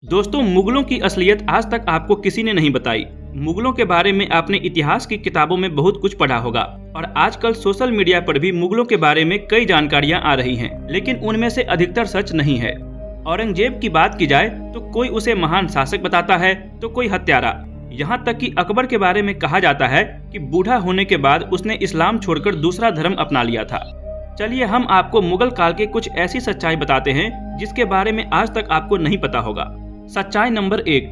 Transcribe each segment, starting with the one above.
दोस्तों, मुगलों की असलियत आज तक आपको किसी ने नहीं बताई। मुगलों के बारे में आपने इतिहास की किताबों में बहुत कुछ पढ़ा होगा और आजकल सोशल मीडिया पर भी मुगलों के बारे में कई जानकारियां आ रही हैं, लेकिन उनमें से अधिकतर सच नहीं है। औरंगजेब की बात की जाए तो कोई उसे महान शासक बताता है तो कोई हत्यारा। यहाँ तक कि अकबर के बारे में कहा जाता है कि बूढ़ा होने के बाद उसने इस्लाम छोड़कर दूसरा धर्म अपना लिया था। चलिए हम आपको मुगल काल के कुछ ऐसी सच्चाई बताते हैं जिसके बारे में आज तक आपको नहीं पता होगा। सच्चाई नंबर 1,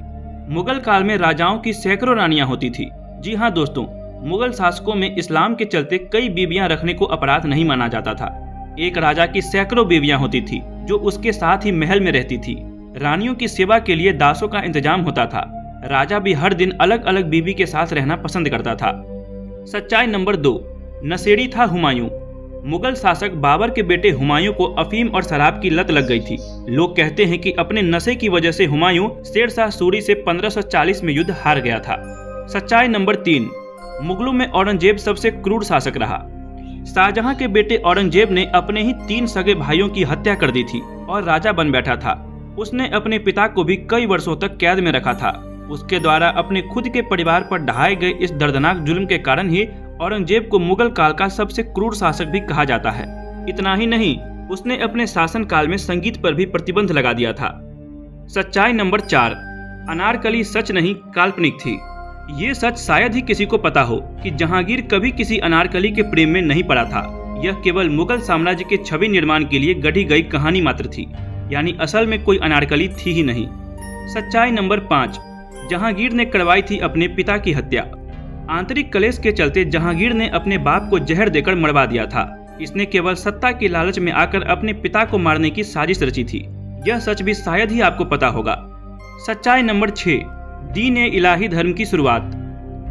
मुगल काल में राजाओं की सैकड़ों रानियां होती थी। जी हाँ दोस्तों, मुगल शासकों में इस्लाम के चलते कई बीवियां रखने को अपराध नहीं माना जाता था। एक राजा की सैकड़ों बीवियां होती थी जो उसके साथ ही महल में रहती थी। रानियों की सेवा के लिए दासों का इंतजाम होता था। राजा भी हर दिन अलग अलग बीवी के साथ रहना पसंद करता था। सच्चाई नंबर 2, नशेड़ी था हुमायूं। मुगल शासक बाबर के बेटे हुमायूं को अफीम और शराब की लत लग गई थी। लोग कहते हैं कि अपने नशे की वजह से हुमायूं शेर शाह सूरी से 1540 में युद्ध हार गया था। सच्चाई नंबर 3, मुगलों में औरंगजेब सबसे क्रूर शासक रहा। शाहजहां के बेटे औरंगजेब ने अपने ही 3 सगे भाइयों की हत्या कर दी थी और राजा बन बैठा था। उसने अपने पिता को भी कई वर्षों तक कैद में रखा था। उसके द्वारा अपने खुद के परिवार पर ढाए गए इस दर्दनाक जुल्म के कारण ही औरंगजेब को मुगल काल का सबसे क्रूर शासक भी कहा जाता है। इतना ही नहीं, उसने अपने शासन काल में संगीत पर भी प्रतिबंध लगा दिया था। सच्चाई नंबर 4, अनारकली सच नहीं काल्पनिक थी। ये सच शायद ही किसी को पता हो कि जहांगीर कभी किसी अनारकली के प्रेम में नहीं पड़ा था। यह केवल मुगल साम्राज्य के छवि निर्माण के लिए गढ़ी गई कहानी मात्र थी, यानी असल में कोई अनारकली थी ही नहीं। सच्चाई नंबर 5, जहांगीर ने करवाई थी अपने पिता की हत्या। आंतरिक कलेश के चलते जहांगीर ने अपने बाप को जहर देकर मरवा दिया था। इसने केवल सत्ता के लालच में आकर अपने पिता को मारने की साजिश रची थी। यह सच भी शायद ही आपको पता होगा। सच्चाई नंबर 6, दीन-ए-इलाही धर्म की शुरुआत।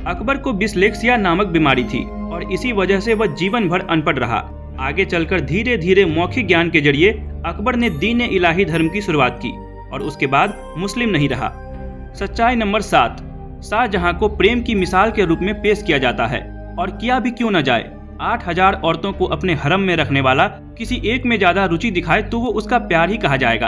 अकबर को डिस्लेक्सिया नामक बीमारी थी और इसी वजह से वह जीवन भर अनपढ़ रहा। आगे चलकर धीरे धीरे मौखिक ज्ञान के जरिए अकबर ने दीन-ए-इलाही धर्म की शुरुआत की और उसके बाद मुस्लिम नहीं रहा। सच्चाई नंबर 7, शाहजहां को प्रेम की मिसाल के रूप में पेश किया जाता है और किया भी क्यों न जाए। 8000 औरतों को अपने हरम में रखने वाला किसी एक में ज्यादा रुचि दिखाए तो वो उसका प्यार ही कहा जाएगा।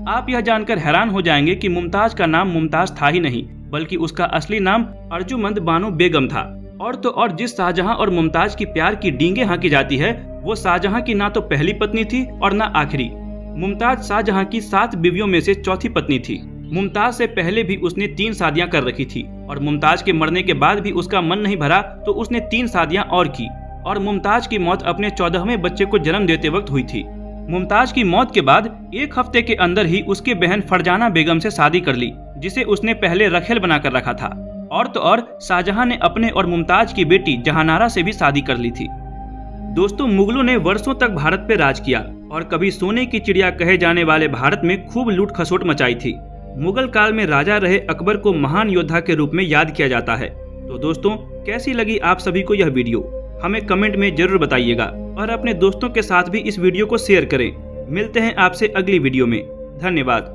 आप यह जानकर हैरान हो जाएंगे कि मुमताज का नाम मुमताज था ही नहीं, बल्कि उसका असली नाम अर्जुमंद बानो बेगम था। और तो और जिस शाहजहां और मुमताज की प्यार की डींगे हाँकी जाती है वो शाहजहां की ना तो पहली पत्नी थी और ना आखिरी। मुमताज शाहजहां की 7 बीवियों में से चौथी पत्नी थी। मुमताज से पहले भी उसने 3 शादियां कर रखी थी और मुमताज के मरने के बाद भी उसका मन नहीं भरा तो उसने 3 शादियां और की और मुमताज की मौत अपने 14वें बच्चे को जन्म देते वक्त हुई थी। मुमताज की मौत के बाद 1 हफ्ते के अंदर ही उसकी बहन फरजाना बेगम से शादी कर ली, जिसे उसने पहले रखेल बनाकर रखा था। और तो और शाहजहां ने अपने और मुमताज की बेटी जहानारा से भी शादी कर ली थी। दोस्तों, मुगलों ने वर्षों तक भारत पे राज किया और कभी सोने की चिड़िया कहे जाने वाले भारत में खूब लूट खसोट मचाई थी। मुगल काल में राजा रहे अकबर को महान योद्धा के रूप में याद किया जाता है। तो दोस्तों, कैसी लगी आप सभी को यह वीडियो, हमें कमेंट में जरूर बताइएगा और अपने दोस्तों के साथ भी इस वीडियो को शेयर करें। मिलते हैं आपसे अगली वीडियो में। धन्यवाद।